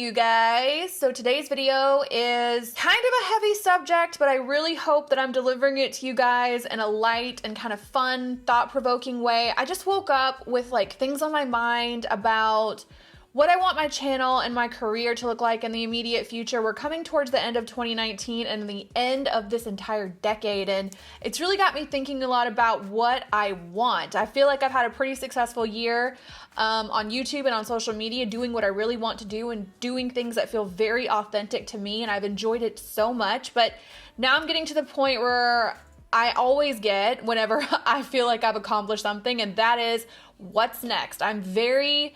you guys. So today's video is kind of a heavy subject, but I really hope that I'm delivering it to you guys in a light and kind of fun, thought-provoking way. I just woke up with like things on my mind about what I want my channel and my career to look like in the immediate future. We're coming towards the end of 2019 and the end of this entire decade, and it's really got me thinking a lot about what I want. I feel like I've had a pretty successful year on YouTube and on social media doing what I really want to do and doing things that feel very authentic to me, and I've enjoyed it so much. But now I'm getting to the point where I always get whenever I feel like I've accomplished something, and that is what's next. I'm very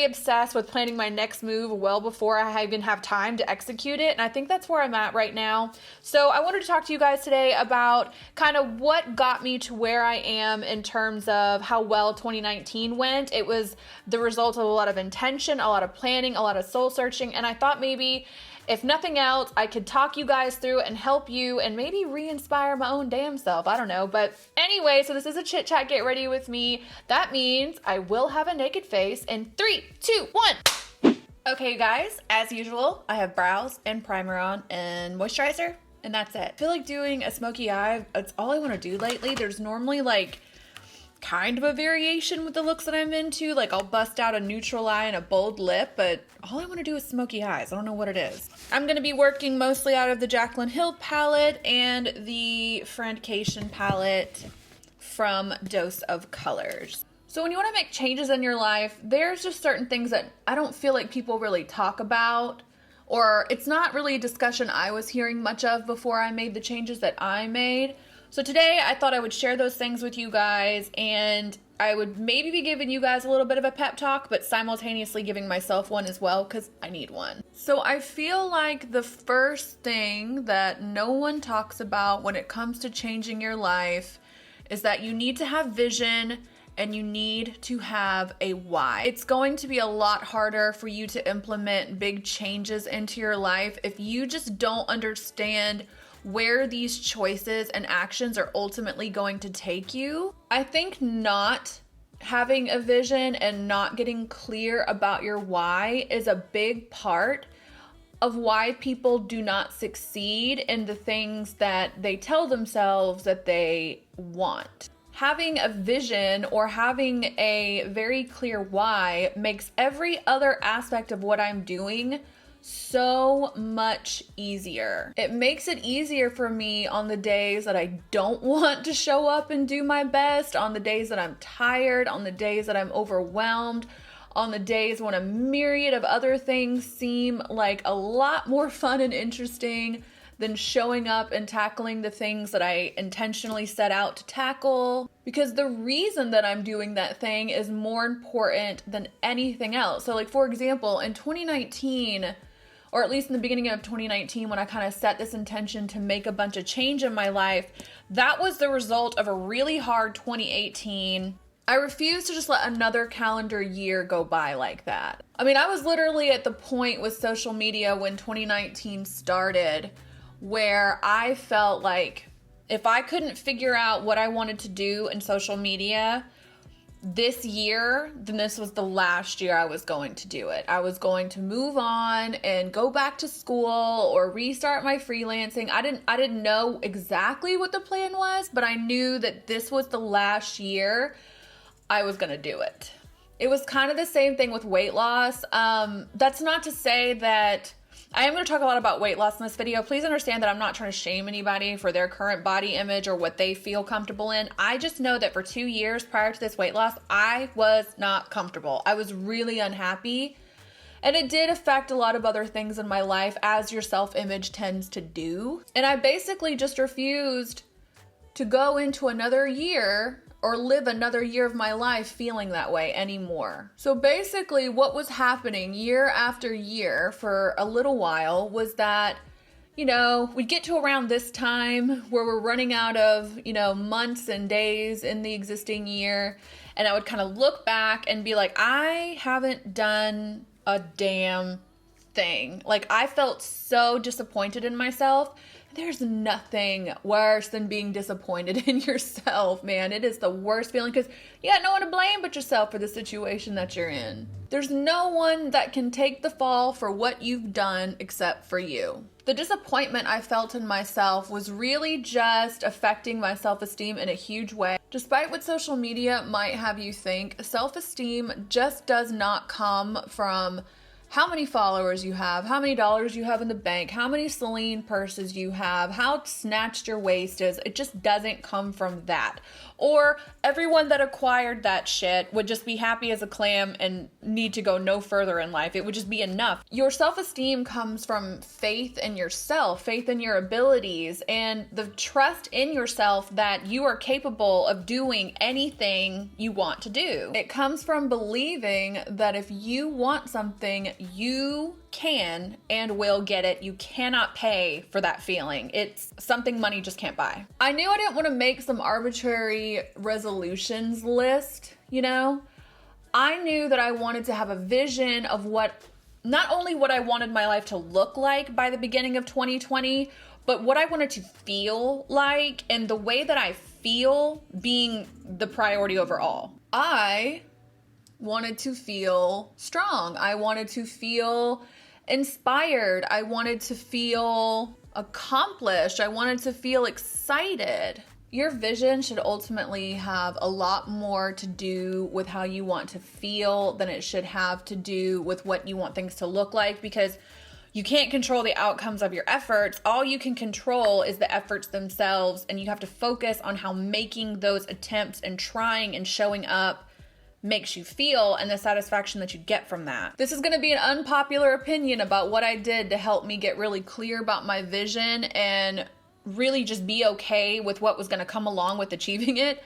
obsessed with planning my next move well before I even have time to execute it. And I think that's where I'm at right now. So I wanted to talk to you guys today about kind of what got me to where I am in terms of how well 2019 went. It was the result of a lot of intention, a lot of planning, a lot of soul searching. And I thought maybe if nothing else, I could talk you guys through and help you and maybe re-inspire my own damn self. I don't know. But anyway, so this is a chit chat. Get ready with me. That means I will have a naked face in 3, 2, 1. Okay, guys, as usual, I have brows and primer on and moisturizer, and that's it. I feel like doing a smoky eye, it's all I want to do lately. There's normally like kind of a variation with the looks that I'm into. Like I'll bust out a neutral eye and a bold lip, but all I want to do is smoky eyes. I don't know what it is. I'm going to be working mostly out of the Jaclyn Hill palette and the Friendcation palette from Dose of Colors. So when you want to make changes in your life, there's just certain things that I don't feel like people really talk about, or it's not really a discussion I was hearing much of before I made the changes that I made. So today I thought I would share those things with you guys, and I would maybe be giving you guys a little bit of a pep talk, but simultaneously giving myself one as well, because I need one. So I feel like the first thing that no one talks about when it comes to changing your life is that you need to have vision and you need to have a why. It's going to be a lot harder for you to implement big changes into your life if you just don't understand where these choices and actions are ultimately going to take you. I think not having a vision and not getting clear about your why is a big part of why people do not succeed in the things that they tell themselves that they want. Having a vision or having a very clear why makes every other aspect of what I'm doing so much easier. It makes it easier for me on the days that I don't want to show up and do my best, on the days that I'm tired, on the days that I'm overwhelmed, on the days when a myriad of other things seem like a lot more fun and interesting than showing up and tackling the things that I intentionally set out to tackle. Because the reason that I'm doing that thing is more important than anything else. So like, for example, in 2019, or at least in the beginning of 2019, when I kind of set this intention to make a bunch of change in my life, that was the result of a really hard 2018. I refused to just let another calendar year go by like that. I mean, I was literally at the point with social media when 2019 started where I felt like if I couldn't figure out what I wanted to do in social media this year, then this was the last year I was going to do it. I was going to move on and go back to school or restart my freelancing. I didn't know exactly what the plan was, but I knew that this was the last year I was going to do it. It was kind of the same thing with weight loss. That's not to say that I am going to talk a lot about weight loss in this video. Please understand that I'm not trying to shame anybody for their current body image or what they feel comfortable in. I just know that for 2 years prior to this weight loss, I was not comfortable. I was really unhappy. And it did affect a lot of other things in my life, as your self-image tends to do. And I basically just refused to go into another year or live another year of my life feeling that way anymore. So basically what was happening year after year for a little while was that, you know, we'd get to around this time where we're running out of, you know, months and days in the existing year, and I would kind of look back and be like, I haven't done a damn thing. Like, I felt so disappointed in myself. There's nothing worse than being disappointed in yourself, man. It is the worst feeling because you got no one to blame but yourself for the situation that you're in. There's no one that can take the fall for what you've done except for you. The disappointment I felt in myself was really just affecting my self-esteem in a huge way. Despite what social media might have you think, self-esteem just does not come from how many followers you have, how many dollars you have in the bank, how many Celine purses you have, how snatched your waist is. It just doesn't come from that. Or everyone that acquired that shit would just be happy as a clam and need to go no further in life. It would just be enough. Your self-esteem comes from faith in yourself, faith in your abilities, and the trust in yourself that you are capable of doing anything you want to do. It comes from believing that if you want something, you can and will get it. You cannot pay for that feeling. It's something money just can't buy. I knew I didn't want to make some arbitrary resolutions list, you know? I knew that I wanted to have a vision of not only what I wanted my life to look like by the beginning of 2020, but what I wanted to feel like, and the way that I feel being the priority overall. I wanted to feel strong. I wanted to feel inspired. I wanted to feel accomplished. I wanted to feel excited. Your vision should ultimately have a lot more to do with how you want to feel than it should have to do with what you want things to look like, because you can't control the outcomes of your efforts. All you can control is the efforts themselves, and you have to focus on how making those attempts and trying and showing up makes you feel and the satisfaction that you get from that. This is going to be an unpopular opinion about what I did to help me get really clear about my vision and really just be okay with what was going to come along with achieving it.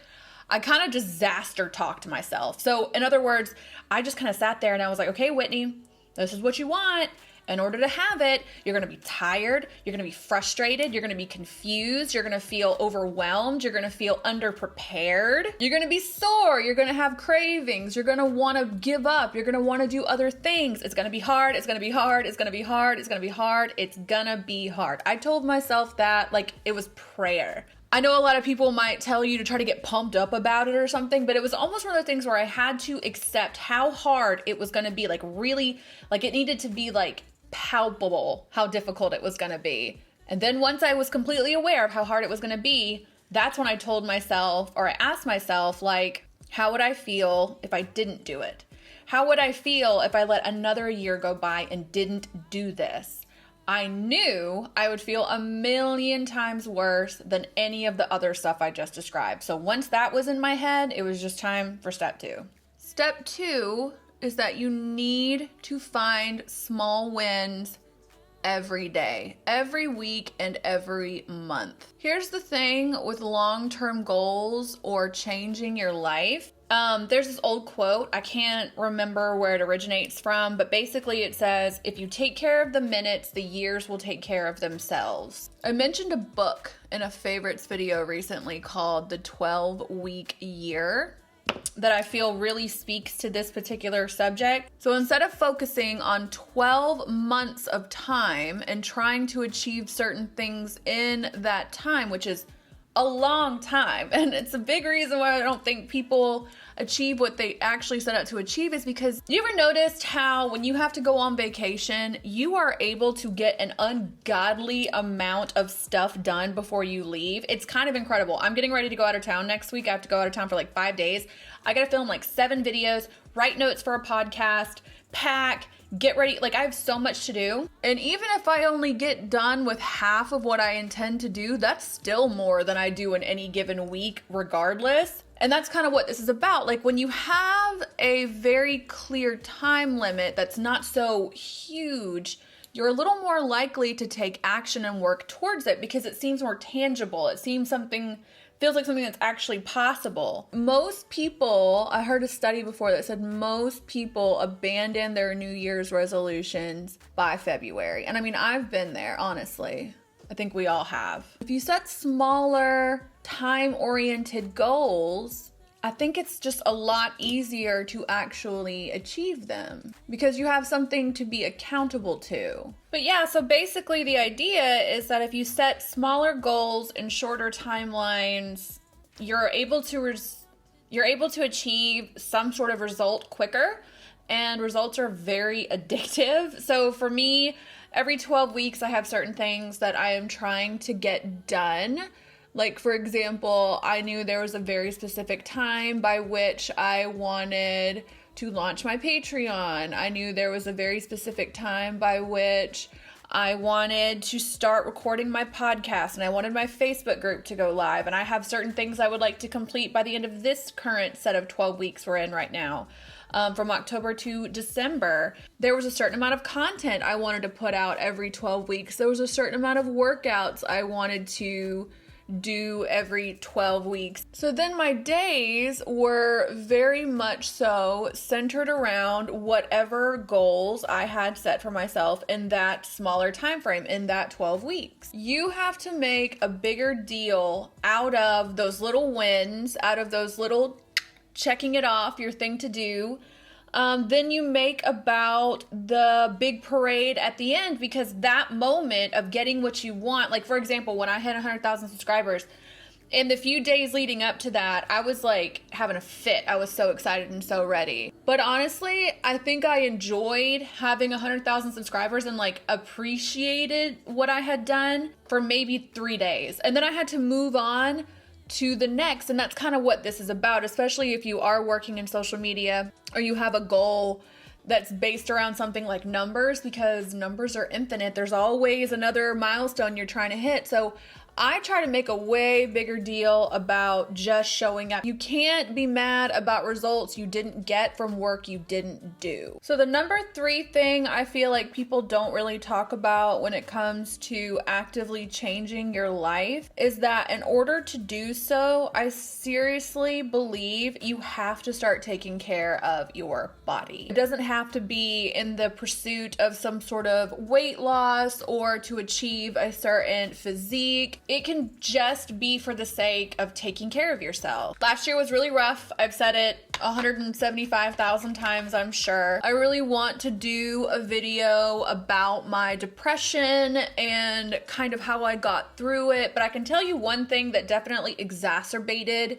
I kind of disaster talked to myself. So in other words, I just kind of sat there and I was like, okay, Whitney, this is what you want. In order to have it, you're going to be tired, you're going to be frustrated, you're going to be confused, you're going to feel overwhelmed, you're going to feel underprepared, you're going to be sore, you're going to have cravings, you're going to want to give up, you're going to want to do other things. It's going to be hard, it's going to be hard, it's going to be hard, it's going to be hard, it's going to be hard. I told myself that like it was prayer. I know a lot of people might tell you to try to get pumped up about it or something, but it was almost one of the things where I had to accept how hard it was going to be, like really, like it needed to be like palpable how difficult it was going to be. And then once I was completely aware of how hard it was going to be, that's when I told myself, or I asked myself, like, how would I feel if I didn't do it? How would I feel if I let another year go by and didn't do this? I knew I would feel a million times worse than any of the other stuff I just described. So once that was in my head, it was just time for step 2. Step 2 is that you need to find small wins every day, every week, and every month. Here's the thing with long-term goals or changing your life. There's this old quote, I can't remember where it originates from, but basically it says, if you take care of the minutes, the years will take care of themselves. I mentioned a book in a favorites video recently called The 12-Week Year that I feel really speaks to this particular subject. So instead of focusing on 12 months of time and trying to achieve certain things in that time, which is a long time, and it's a big reason why I don't think people achieve what they actually set out to achieve, is because you ever noticed how when you have to go on vacation, you are able to get an ungodly amount of stuff done before you leave? It's kind of incredible. I'm getting ready to go out of town next week. I have to go out of town for like 5 days. I gotta film like 7 videos, write notes for a podcast, pack, get ready. Like I have so much to do. And even if I only get done with half of what I intend to do, that's still more than I do in any given week regardless. And that's kind of what this is about. Like when you have a very clear time limit that's not so huge, you're a little more likely to take action and work towards it because it seems more tangible. It seems feels like something that's actually possible. Most people, I heard a study before that said most people abandon their New Year's resolutions by February. And I mean, I've been there, honestly. I think we all have. If you set smaller, time-oriented goals, I think it's just a lot easier to actually achieve them because you have something to be accountable to. But yeah, so basically the idea is that if you set smaller goals and shorter timelines, you're able to achieve some sort of result quicker. and results are very addictive. So for me, every 12 weeks, I have certain things that I am trying to get done. Like, for example, I knew there was a very specific time by which I wanted to launch my Patreon. I knew there was a very specific time by which I wanted to start recording my podcast, and I wanted my Facebook group to go live. And I have certain things I would like to complete by the end of this current set of 12 weeks we're in right now. From October to December, there was a certain amount of content I wanted to put out every 12 weeks. There was a certain amount of workouts I wanted to do every 12 weeks. So then my days were very much so centered around whatever goals I had set for myself in that smaller time frame, in that 12 weeks. You have to make a bigger deal out of those little wins, out of those little checking it off, your thing to do, then you make about the big parade at the end, because that moment of getting what you want, like for example, when I hit 100,000 subscribers, in the few days leading up to that, I was like having a fit. I was so excited and so ready. But honestly, I think I enjoyed having 100,000 subscribers and like appreciated what I had done for maybe 3 days. And then I had to move on to the next. And that's kind of what this is about, especially if you are working in social media or you have a goal that's based around something like numbers, because numbers are infinite. There's always another milestone you're trying to hit. So I try to make a way bigger deal about just showing up. You can't be mad about results you didn't get from work you didn't do. So the number 3 thing I feel like people don't really talk about when it comes to actively changing your life is that in order to do so, I seriously believe you have to start taking care of your body. It doesn't have to be in the pursuit of some sort of weight loss or to achieve a certain physique. It can just be for the sake of taking care of yourself. Last year was really rough. I've said it 175,000 times, I'm sure. I really want to do a video about my depression and kind of how I got through it, but I can tell you one thing that definitely exacerbated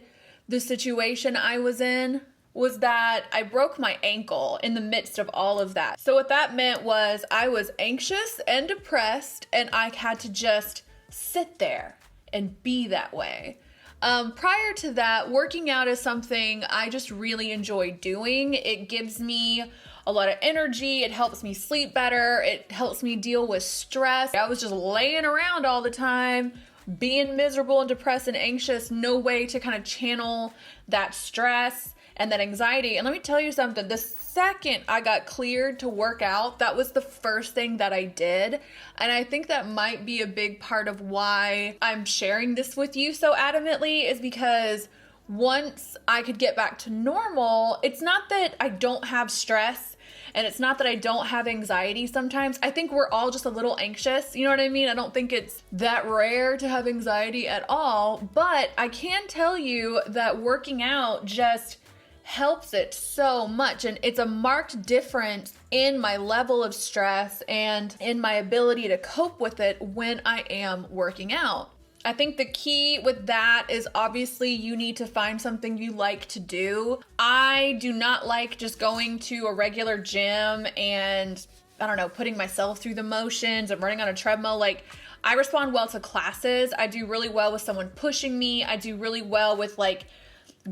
the situation I was in was that I broke my ankle in the midst of all of that. So what that meant was I was anxious and depressed, and I had to just sit there and be that way. Prior to that, working out is something I just really enjoy doing. It gives me a lot of energy. It helps me sleep better. It helps me deal with stress. I was just laying around all the time, being miserable and depressed and anxious. No way to kind of channel that stress and that anxiety. And let me tell you something, the second I got cleared to work out, that was the first thing that I did. And I think that might be a big part of why I'm sharing this with you so adamantly, is because once I could get back to normal, it's not that I don't have stress and it's not that I don't have anxiety sometimes. I think we're all just a little anxious. You know what I mean? I don't think it's that rare to have anxiety at all, but I can tell you that working out just helps it so much, and it's a marked difference in my level of stress and in my ability to cope with it when I am working out. I think the key with that is obviously you need to find something you like to do. I do not like just going to a regular gym and, I don't know, putting myself through the motions and running on a treadmill. Like, I respond well to classes. I do really well with someone pushing me. I do really well with like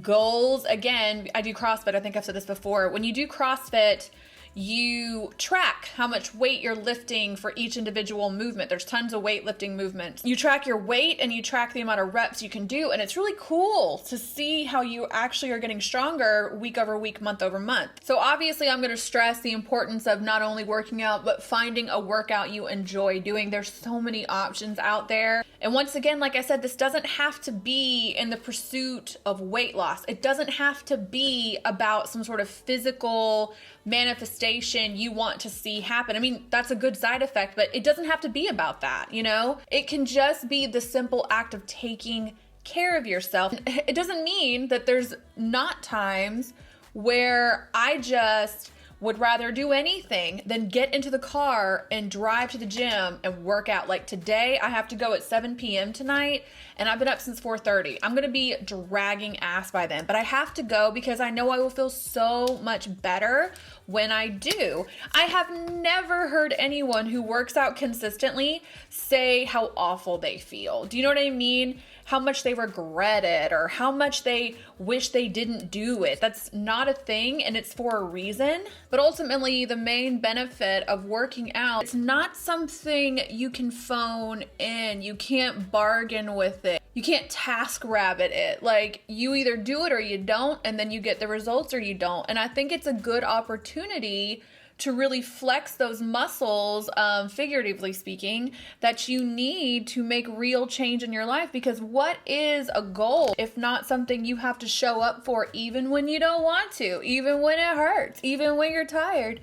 goals. Again, I do CrossFit. I think I've said this before. When you do CrossFit, you track how much weight you're lifting for each individual movement. There's tons of weightlifting movements. You track your weight and you track the amount of reps you can do. And it's really cool to see how you actually are getting stronger week over week, month over month. So obviously I'm going to stress the importance of not only working out, but finding a workout you enjoy doing. There's so many options out there. And once again, like I said, this doesn't have to be in the pursuit of weight loss. It doesn't have to be about some sort of physical manifestation you want to see happen. I mean, that's a good side effect, but it doesn't have to be about that, you know? It can just be the simple act of taking care of yourself. It doesn't mean that there's not times where I just would rather do anything than get into the car and drive to the gym and work out. Like today, I have to go at 7 p.m. tonight, and I've been up since 4:30. I'm gonna be dragging ass by then, but I have to go because I know I will feel so much better when I do. I have never heard anyone who works out consistently say how awful they feel. Do you know what I mean? How much they regret it or how much they wish they didn't do it. That's not a thing, and it's for a reason. But ultimately, the main benefit of working out, it's not something you can phone in. You can't bargain with it. You can't task rabbit it. Like, you either do it or you don't, and then you get the results or you don't. And I think it's a good opportunity to really flex those muscles, figuratively speaking, that you need to make real change in your life. Because what is a goal if not something you have to show up for even when you don't want to, even when it hurts, even when you're tired,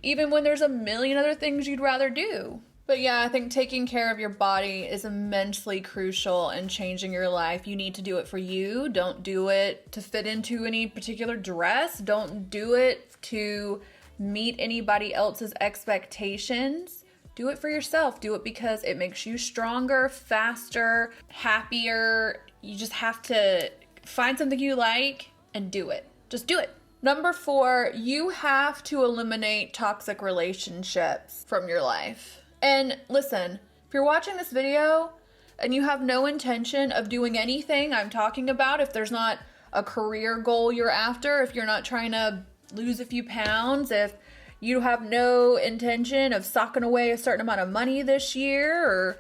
even when there's a million other things you'd rather do? But yeah, I think taking care of your body is immensely crucial in changing your life. You need to do it for you. Don't do it to fit into any particular dress. Don't do it to meet anybody else's expectations. Do it for yourself. Do it because it makes you stronger, faster, happier. You just have to find something you like and do it. Just do it. Number 4, you have to eliminate toxic relationships from your life. And listen, if you're watching this video and you have no intention of doing anything I'm talking about, if there's not a career goal you're after, if you're not trying to lose a few pounds, if you have no intention of socking away a certain amount of money this year or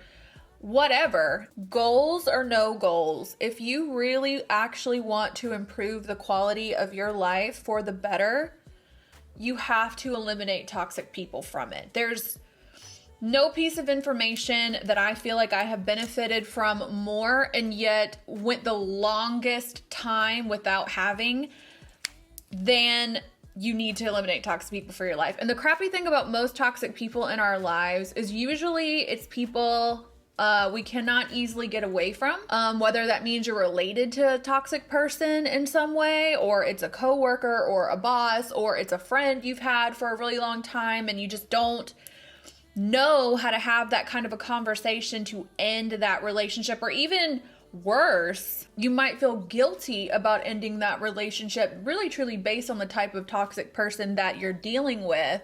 whatever, goals or no goals, if you really actually want to improve the quality of your life for the better, you have to eliminate toxic people from it. There's no piece of information that I feel like I have benefited from more and yet went the longest time without having than you need to eliminate toxic people for your life. And the crappy thing about most toxic people in our lives is usually it's people we cannot easily get away from, whether that means you're related to a toxic person in some way, or it's a coworker or a boss, or it's a friend you've had for a really long time and you just don't know how to have that kind of a conversation to end that relationship. Or even worse, you might feel guilty about ending that relationship, really truly based on the type of toxic person that you're dealing with.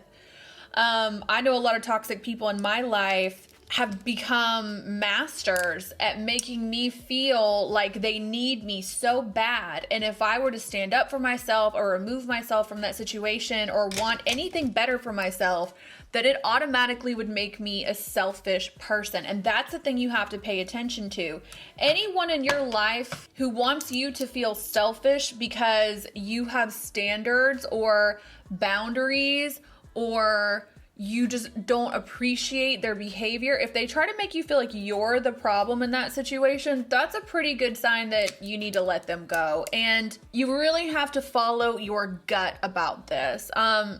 I know a lot of toxic people in my life have become masters at making me feel like they need me so bad. And if I were to stand up for myself or remove myself from that situation or want anything better for myself, that it automatically would make me a selfish person. And that's the thing you have to pay attention to. Anyone in your life who wants you to feel selfish because you have standards or boundaries, or you just don't appreciate their behavior, if they try to make you feel like you're the problem in that situation, that's a pretty good sign that you need to let them go. And you really have to follow your gut about this.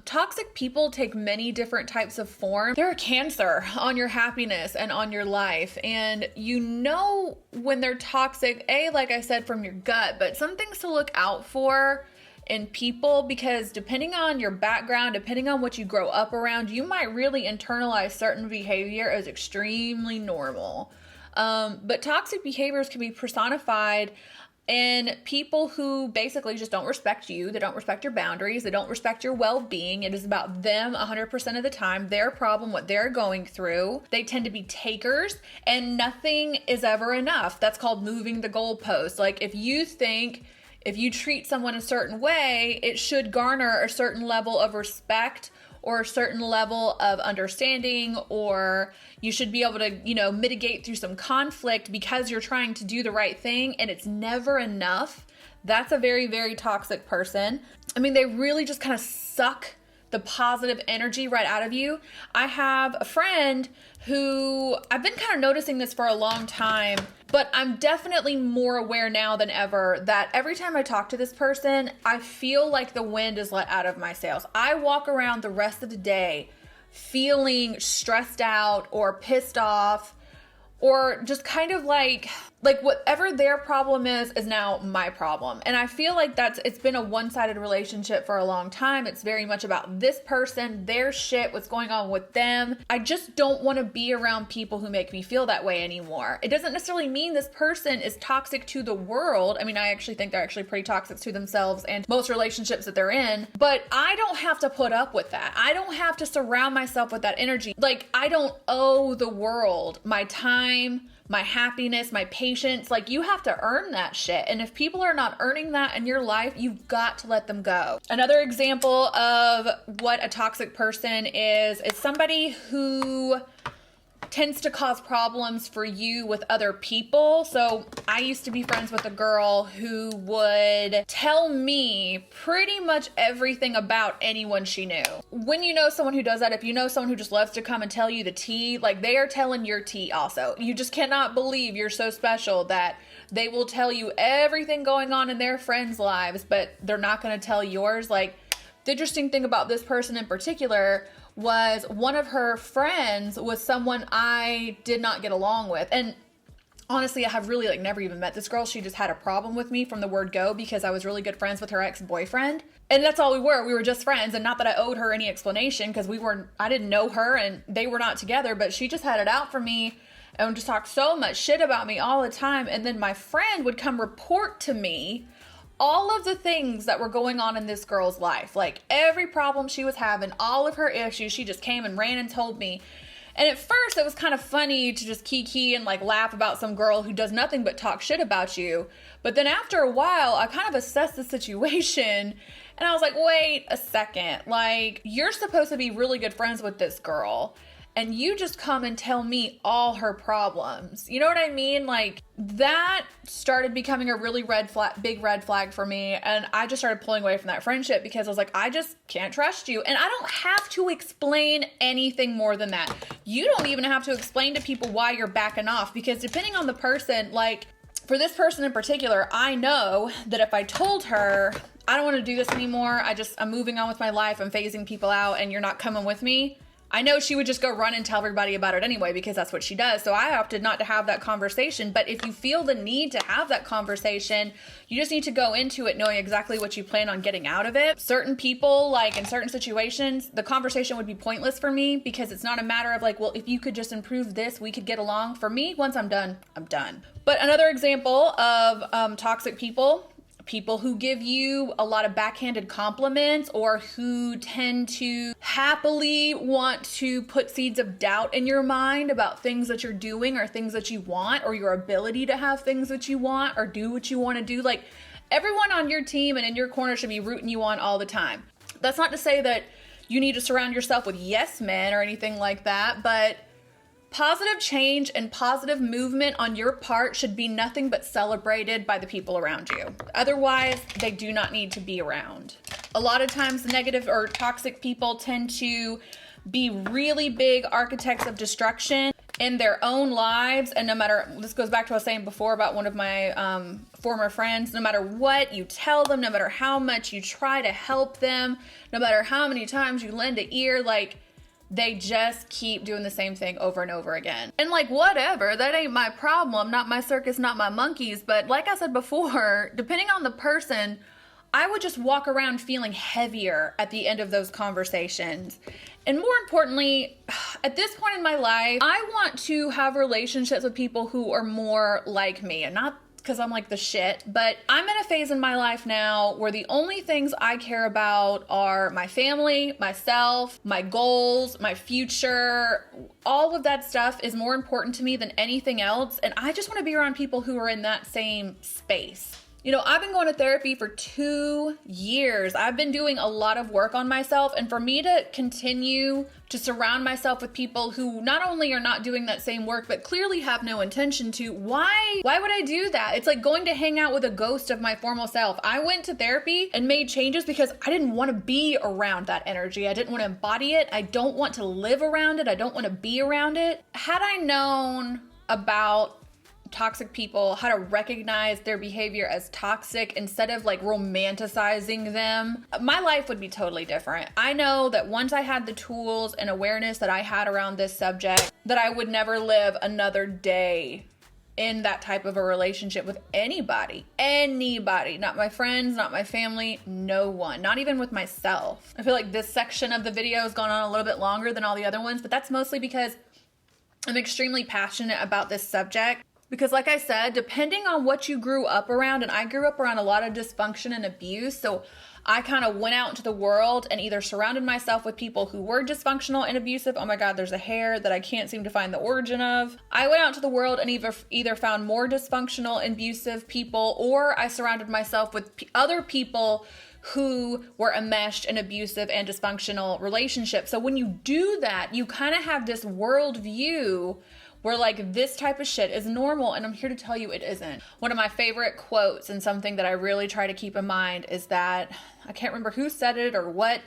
Toxic people take many different types of form. They're a cancer on your happiness and on your life. And you know when they're toxic, like I said, from your gut, but some things to look out for in people, because depending on your background, depending on what you grow up around, you might really internalize certain behavior as extremely normal. But toxic behaviors can be personified in people who basically just don't respect you. They don't respect your boundaries. They don't respect your well-being. It is about them 100% of the time, their problem, what they're going through. They tend to be takers, and nothing is ever enough. That's called moving the goalpost. Like, if you treat someone a certain way, it should garner a certain level of respect or a certain level of understanding, or you should be able to, mitigate through some conflict because you're trying to do the right thing, and it's never enough. That's a very, very toxic person. I mean, they really just kind of suck the positive energy right out of you. I have a friend who, I've been kind of noticing this for a long time, but I'm definitely more aware now than ever that every time I talk to this person, I feel like the wind is let out of my sails. I walk around the rest of the day feeling stressed out or pissed off, or just kind of like Like whatever their problem is now my problem. And I feel like it's been a one-sided relationship for a long time. It's very much about this person, their shit, what's going on with them. I just don't want to be around people who make me feel that way anymore. It doesn't necessarily mean this person is toxic to the world. I mean, I actually think they're actually pretty toxic to themselves and most relationships that they're in, but I don't have to put up with that. I don't have to surround myself with that energy. Like, I don't owe the world my time, my happiness, my patience. Like, you have to earn that shit. And if people are not earning that in your life, you've got to let them go. Another example of what a toxic person is somebody who tends to cause problems for you with other people. So I used to be friends with a girl who would tell me pretty much everything about anyone she knew. When you know someone who does that, if you know someone who just loves to come and tell you the tea, like they are telling your tea also. You just cannot believe you're so special that they will tell you everything going on in their friends' lives, but they're not going to tell yours. Like, the interesting thing about this person in particular was one of her friends was someone I did not get along with. And honestly, I have really like never even met this girl. She just had a problem with me from the word go because I was really good friends with her ex-boyfriend. And that's all we were. We were just friends, and not that I owed her any explanation because I didn't know her and they were not together, but she just had it out for me and just talked so much shit about me all the time. And then my friend would come report to me all of the things that were going on in this girl's life, like every problem she was having, all of her issues, she just came and ran and told me. And at first it was kind of funny to just kiki and like laugh about some girl who does nothing but talk shit about you. But then after a while, I kind of assessed the situation and I was like, wait a second, like you're supposed to be really good friends with this girl and you just come and tell me all her problems. You know what I mean? Like, that started becoming a really big red flag for me. And I just started pulling away from that friendship because I was like, I just can't trust you. And I don't have to explain anything more than that. You don't even have to explain to people why you're backing off, because depending on the person, like for this person in particular, I know that if I told her, I don't want to do this anymore, I'm moving on with my life, I'm phasing people out, and you're not coming with me, I know she would just go run and tell everybody about it anyway, because that's what she does. So I opted not to have that conversation. But if you feel the need to have that conversation, you just need to go into it knowing exactly what you plan on getting out of it. Certain people, like in certain situations, the conversation would be pointless for me because it's not a matter of like, well, if you could just improve this, we could get along. For me, once I'm done, I'm done. But another example of toxic people who give you a lot of backhanded compliments, or who tend to happily want to put seeds of doubt in your mind about things that you're doing or things that you want, or your ability to have things that you want or do what you want to do. Like, everyone on your team and in your corner should be rooting you on all the time. That's not to say that you need to surround yourself with yes men or anything like that, but positive change and positive movement on your part should be nothing but celebrated by the people around you. Otherwise, they do not need to be around. A lot of times, negative or toxic people tend to be really big architects of destruction in their own lives. And no matter, this goes back to what I was saying before about one of my former friends, no matter what you tell them, no matter how much you try to help them, no matter how many times you lend an ear, like, they just keep doing the same thing over and over again. And like, whatever, that ain't my problem, not my circus, not my monkeys. But like I said before, depending on the person, I would just walk around feeling heavier at the end of those conversations. And more importantly, at this point in my life, I want to have relationships with people who are more like me, and not because I'm like the shit, but I'm in a phase in my life now where the only things I care about are my family, myself, my goals, my future. All of that stuff is more important to me than anything else. And I just want to be around people who are in that same space. You know, I've been going to therapy for 2 years. I've been doing a lot of work on myself, and for me to continue to surround myself with people who not only are not doing that same work, but clearly have no intention to, why would I do that? It's like going to hang out with a ghost of my former self. I went to therapy and made changes because I didn't want to be around that energy. I didn't want to embody it. I don't want to live around it. I don't want to be around it. Had I known about toxic people, how to recognize their behavior as toxic instead of like romanticizing them, my life would be totally different. I know that once I had the tools and awareness that I had around this subject, that I would never live another day in that type of a relationship with anybody, not my friends, not my family, no one, not even with myself. I feel like this section of the video has gone on a little bit longer than all the other ones, but that's mostly because I'm extremely passionate about this subject. Because like I said, depending on what you grew up around, and I grew up around a lot of dysfunction and abuse, so I kind of went out into the world and either surrounded myself with people who were dysfunctional and abusive. Oh my God, there's a hair that I can't seem to find the origin of. I went out into the world and either found more dysfunctional and abusive people, or I surrounded myself with other people who were enmeshed in abusive and dysfunctional relationships. So when you do that, you kind of have this worldview where like this type of shit is normal, and I'm here to tell you it isn't. One of my favorite quotes and something that I really try to keep in mind is that, I can't remember who said it or what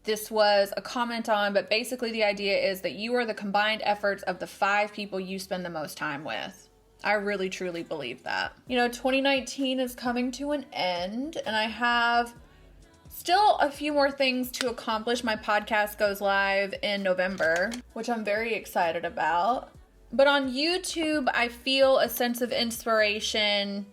this was a comment on, but basically the idea is that you are the combined efforts of the 5 people you spend the most time with. I really truly believe that. You know, 2019 is coming to an end, and I have still a few more things to accomplish. My podcast goes live in November, which I'm very excited about. But on YouTube, I feel a sense of inspiration.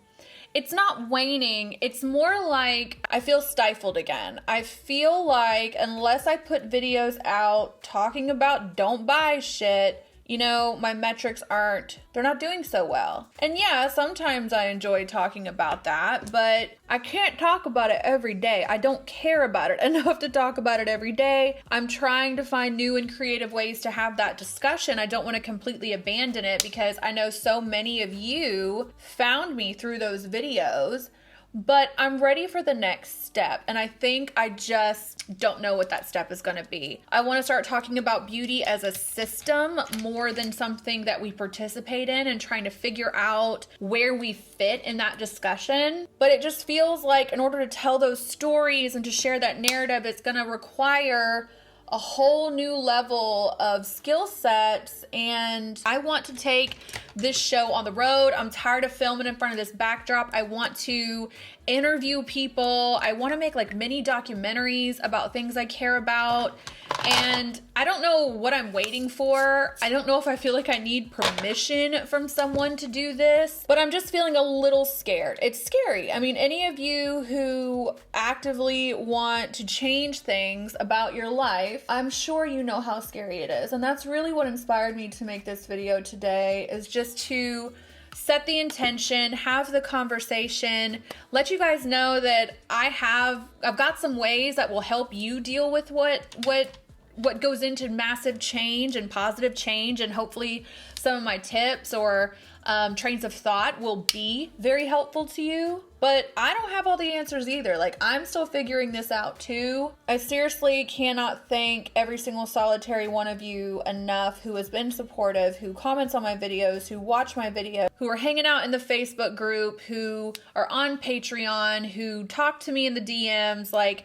It's not waning. It's more like I feel stifled again. I feel like unless I put videos out talking about don't buy shit, you know, my metrics they're not doing so well. And yeah, sometimes I enjoy talking about that, but I can't talk about it every day. I don't care about it enough to talk about it every day. I'm trying to find new and creative ways to have that discussion. I don't want to completely abandon it because I know so many of you found me through those videos. But I'm ready for the next step, and I think I just don't know what that step is going to be. I want to start talking about beauty as a system more than something that we participate in, and trying to figure out where we fit in that discussion. But it just feels like in order to tell those stories and to share that narrative, it's going to require a whole new level of skill sets, and I want to take this show on the road. I'm tired of filming in front of this backdrop. I want to interview people. I want to make like mini documentaries about things I care about, and I don't know what I'm waiting for. I don't know if I feel like I need permission from someone to do this, but I'm just feeling a little scared. It's scary. I mean, any of you who actively want to change things about your life, I'm sure you know how scary it is. And that's really what inspired me to make this video today, is just to set the intention, have the conversation, let you guys know that I've got some ways that will help you deal with what goes into massive change and positive change, and hopefully some of my tips or trains of thought will be very helpful to you. But I don't have all the answers either. Like, I'm still figuring this out too. I seriously cannot thank every single solitary one of you enough who has been supportive, who comments on my videos, who watch my videos, who are hanging out in the Facebook group, who are on Patreon, who talk to me in the DMs. Like,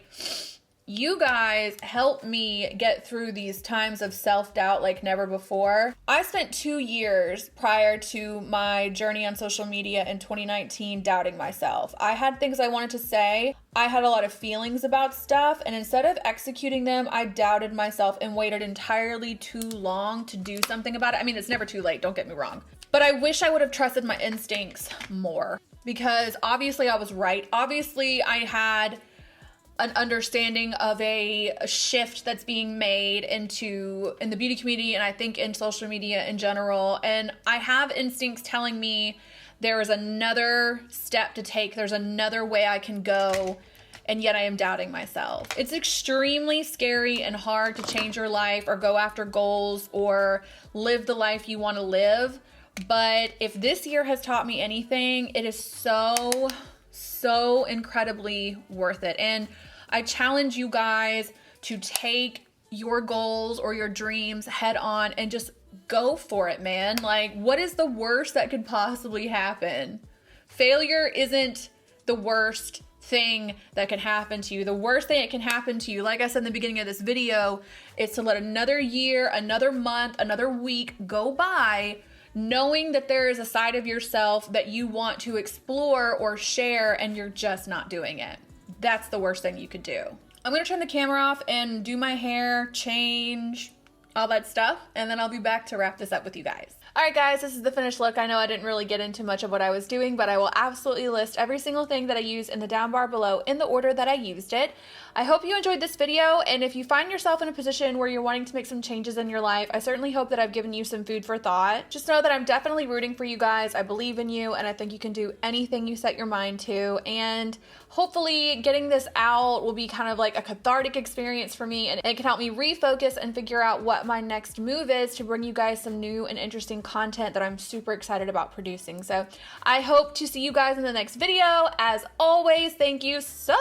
you guys help me get through these times of self-doubt like never before. I spent 2 years prior to my journey on social media in 2019 doubting myself. I had things I wanted to say. I had a lot of feelings about stuff, and instead of executing them, I doubted myself and waited entirely too long to do something about it. I mean, it's never too late, don't get me wrong. But I wish I would have trusted my instincts more, because obviously I was right. Obviously I had an understanding of a shift that's being made in the beauty community, and I think in social media in general. And I have instincts telling me there is another step to take. There's another way I can go. And yet I am doubting myself. It's extremely scary and hard to change your life or go after goals or live the life you want to live. But if this year has taught me anything, it is so incredibly worth it. And I challenge you guys to take your goals or your dreams head on and just go for it, man. Like, what is the worst that could possibly happen? Failure isn't the worst thing that can happen to you. The worst thing that can happen to you, like I said in the beginning of this video, is to let another year, another month, another week go by knowing that there is a side of yourself that you want to explore or share, and you're just not doing it. That's the worst thing you could do. I'm gonna turn the camera off and do my hair, change, all that stuff, and then I'll be back to wrap this up with you guys. Alright guys, this is the finished look. I know I didn't really get into much of what I was doing, but I will absolutely list every single thing that I used in the down bar below in the order that I used it. I hope you enjoyed this video, and if you find yourself in a position where you're wanting to make some changes in your life, I certainly hope that I've given you some food for thought. Just know that I'm definitely rooting for you guys. I believe in you, and I think you can do anything you set your mind to, and hopefully getting this out will be kind of like a cathartic experience for me, and it can help me refocus and figure out what my next move is to bring you guys some new and interesting content that I'm super excited about producing. So I hope to see you guys in the next video. As always, thank you so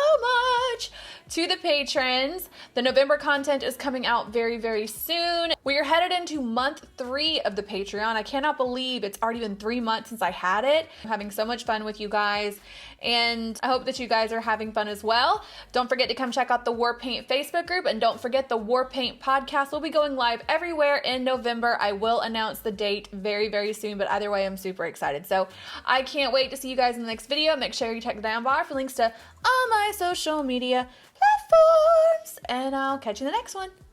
much to the patrons. The November content is coming out very, very soon. We are headed into month 3 of the Patreon. I cannot believe it's already been 3 months since I had it. I'm having so much fun with you guys, and I hope that you guys are having fun as well. Don't forget to come check out the War Paint Facebook group, and don't forget the War Paint podcast will be going live everywhere in November. I will announce the date very, very soon, but either way, I'm super excited. So I can't wait to see you guys in the next video. Make sure you check the down bar for links to all my social media platforms, and I'll catch you in the next one.